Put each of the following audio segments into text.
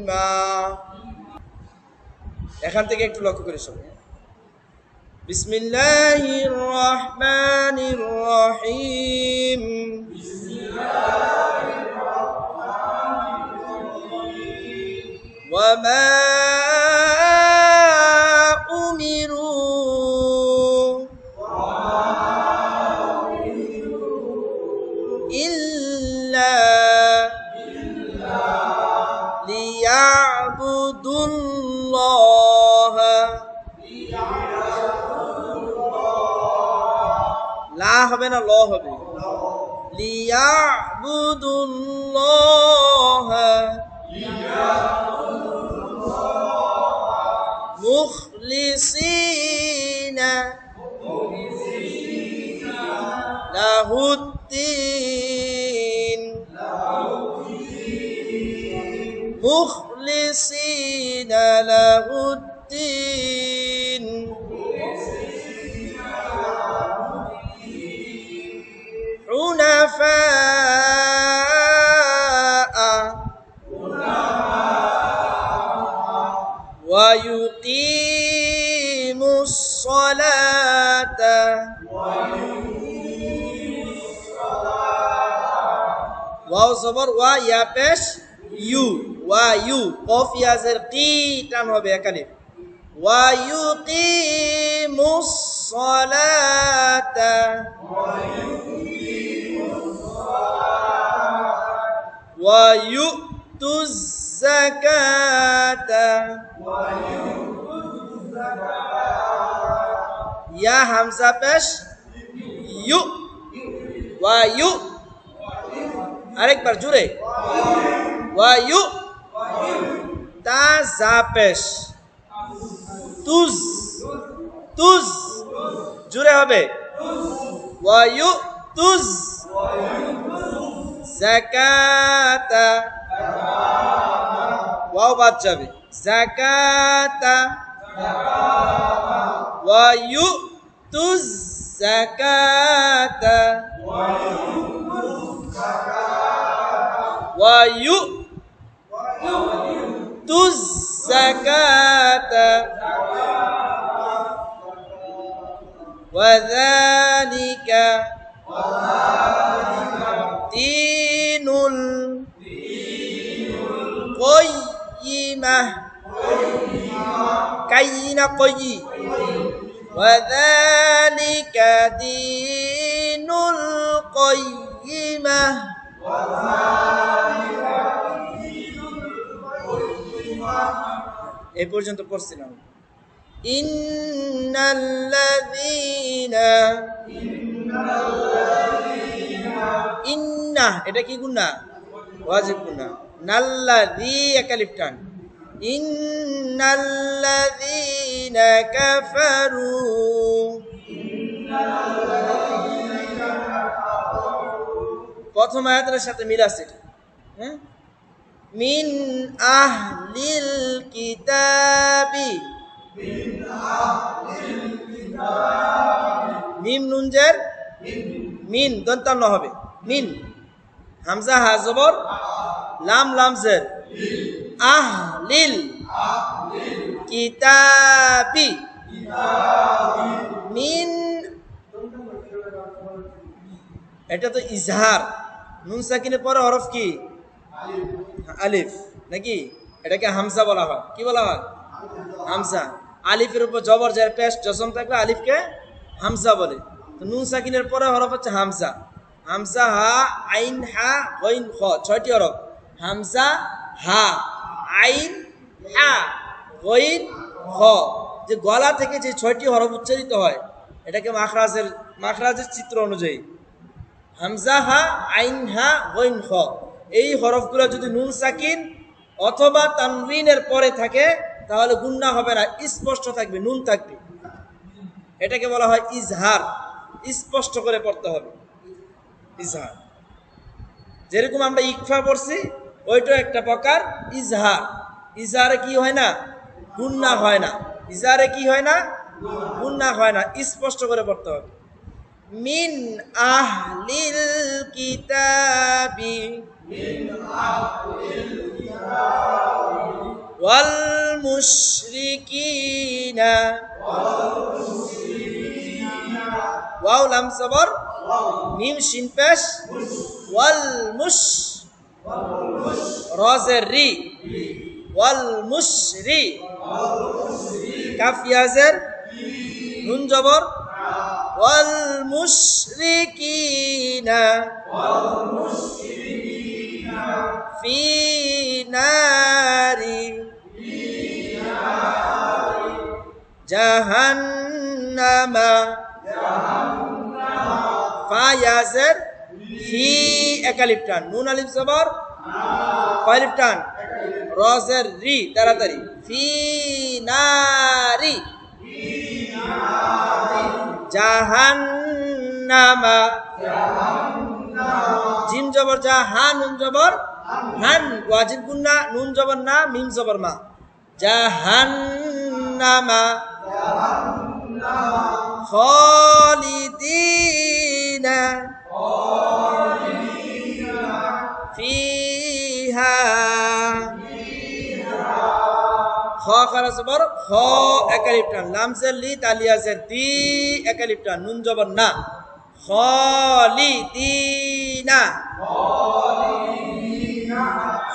মা এখান থেকে একটু লক্ষ্য করে শোনো। বিসমিল্লাহির রহমানির রহিম। ওয়া মা উমিরু ইল্লা লিয়াবুদুল্লাহ। লা হবে না ল হবে। লিয়াবুদুল্লাহ মুখলিসিনা লাহুদ্দিন। মুখলিসিনা লাহুদ্দিন। حنفاء ويقيم الصلاة ওয়াও জবর ওয়া ইয়া পেশ ইউ ওয়া ইউ কফ ইয়াজের কি টান হবে একালিফ। ওয়া ইউকিমুস সালাতা ওয়া ইউতুজ যাকাতা। ইয়া হামজা পেশ ইউ ওয়া ইউ। আরেকবার জুড়ে ওয়া ইউ তা জা পেশ তুজ তুজ জুড়ে হবে ওয়া ইউ তুজ যাকাতা। ওয়াও বাদ যাবে যাকাতা ওয়া ইউ তুজ যাকাতা ওয়া ইউ তুজ যাকাতা ওয়া যালিকা দীনুল কাইয়্যিমাহ। কাইয়্যিনা কয়্যি ওয়া যালিকা দীনুল কাইয়্যিমাহ। এই পর্যন্ত পড়ছিলাম। ইন্নাল্লাযীনা ইন্না এটা কি গুণা? ওয়াজিব গুণা। নাল্লাযী একালিফ টান। ইন্নাল্লাযীনা কাফারু প্রথম আয়াতের সাথে মিল আছে। হ্যাঁ মিন আহলিল কিতাবি মিম নুন জের মিন দন্তান্ন হবে মিন। হামজা হা জবর লাম লাম জের আহলিল কিতাবি মিন। এটা তো ইজহার। নুন সাকিনের পরে হরফ কি? আলিফ নাকি? এটাকে হামজা বলা হয়। কি বলা হয়? হামজা। আলিফের উপর জবর জের পেশ জসম থাকলে আলিফকে হামজা বলে। তো নুন সাকিনের পরে হরফ হচ্ছে হামজা। হামজা হা আইন হা গইন খ ছয়টি হরফ। হামজা হা আইন হা গইন খ যে গলা থেকে যে ছয়টি হরফ উচ্চারিত হয় এটাকে মাখরাজের চিত্র অনুযায়ী হামজা হা আইন হা গইন খ। এই হরফগুলো যদি নুন সাকিন অথবা তানউইনের পরে থাকে তাহলে গুন্না হবে না, স্পষ্ট থাকবে, নুন থাকবে। এটাকে বলা হয় ইজহার। স্পষ্ট করে পড়তে হবে ইজহার। যেরকম আমরা ইকফা পড়ছি ওইটা একটা প্রকার ইজহার। ইজহারে কি হয় না? গুন্না হয় না। ইজহারে কি হয় না? গুন্না হয় না। স্পষ্ট করে পড়তে হবে। মিন আহলিল কিতাবি ওয়াল মুশরিকিনা ওয়াও লাম সবর মিম শিন পেশ ওয়াল মুশ রাজের রি ওয়াল মুশরি কাফ ইয়াজের নুন জবর ওয়াল মুশরিকিনা ফি নারি জাহান্নামা ফা ইয়াজের ফি একালিফ টান নুন আলিফ জবর কয়লিফ টান রজের রি তাড়াতাড়ি ফি নারি জাহান্নামা জিম জবর জা হা নুন জবর হান ওয়াজিব গুন্না নুন জবর না মিম জবর মা জাহান্নামা খালিদিনা ফিহা খ খারা জবর খ একালিফ টান লাম জের লি তালিয়া জের দি একালিফ টান নুন জবর না খালিদিনা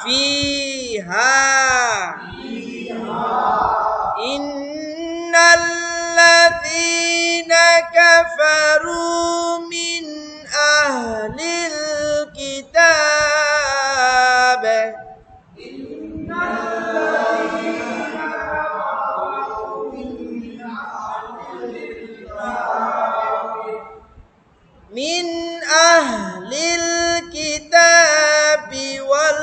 ফিহা ইন্নাল্লাযীনা কাফারু মিন আহলিল কিতাব মিন আহলিল কিতাবি ওয়াল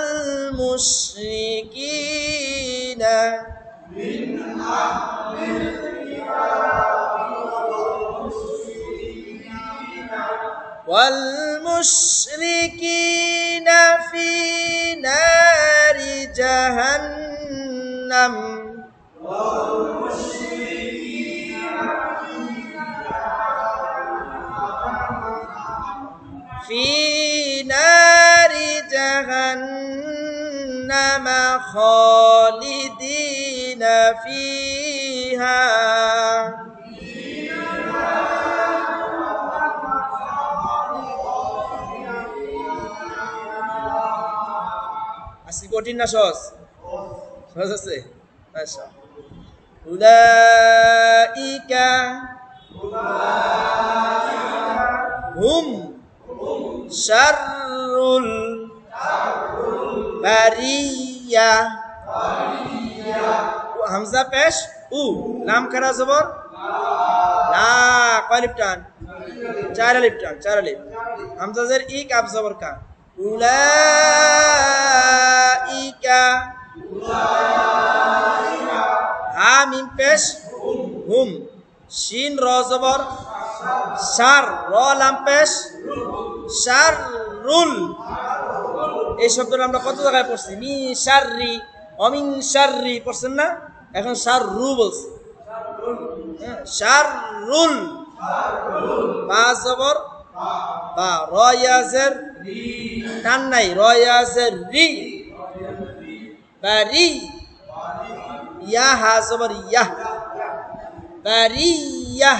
মুশরিকিনা والمشركين في نار جهنم في نار جهنم خالدين فيها কঠিন না সহজ সহজ আছে আচ্ছা উলাইকা হুম শাররুল বারিয়া হামজা পেশ উ লাম খারা জবর লা কয়লিফ টান চার আলিফ টান চার আলিফ হামজা জের ই কাফ জবর কা উলাইকা হা মিম পেশ হুম শিন র জবর শার র লাম পেশ শাররুল এই শব্দটা আমরা কত জায়গায় পড়ছি মি শাররি অমিন শাররি পড়ছেন না এখন শাররু বলছি শাররুল বা জবর বা র ইয়াজের টান নাই র ইয়াজের রি বারি ইয়া হা জবর ইয়া বারিয়া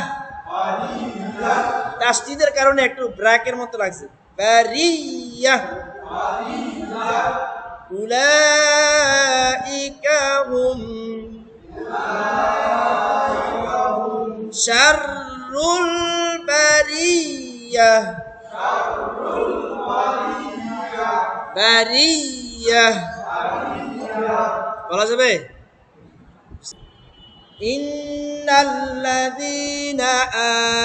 তাসদীদের কারণে একটু ব্র্যাকের মতো লাগছে বারিয়া উলাইকা হুম শাররুল বারিয়া বারিয়া বলা যাবে ইন্নাল্লাযীনা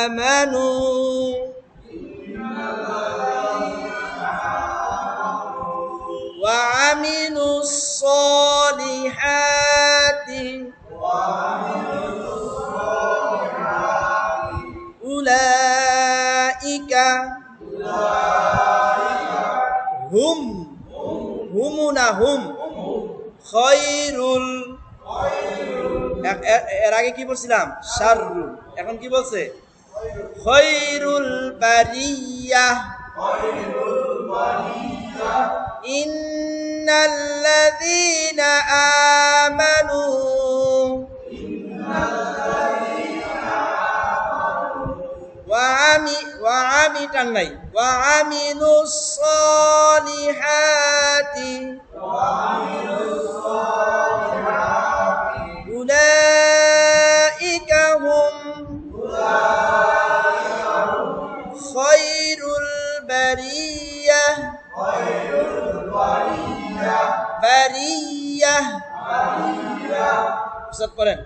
আমানু ওয়া আমিলুস সলিহাতি উলাইকা হুম হুমুনা হুম খায়রুল এর আগে কি বলছিলাম শাররু এখন কি বলছে খায়রুল বারিয়া ইন্নাল্লাযীনা আমানু আমি টান নাই ওয়া আমিলুস সলিহাতি উলাইকা হুম খায়রুল বারিয়াহ বারিয়াহ উস্তাদ পড়েন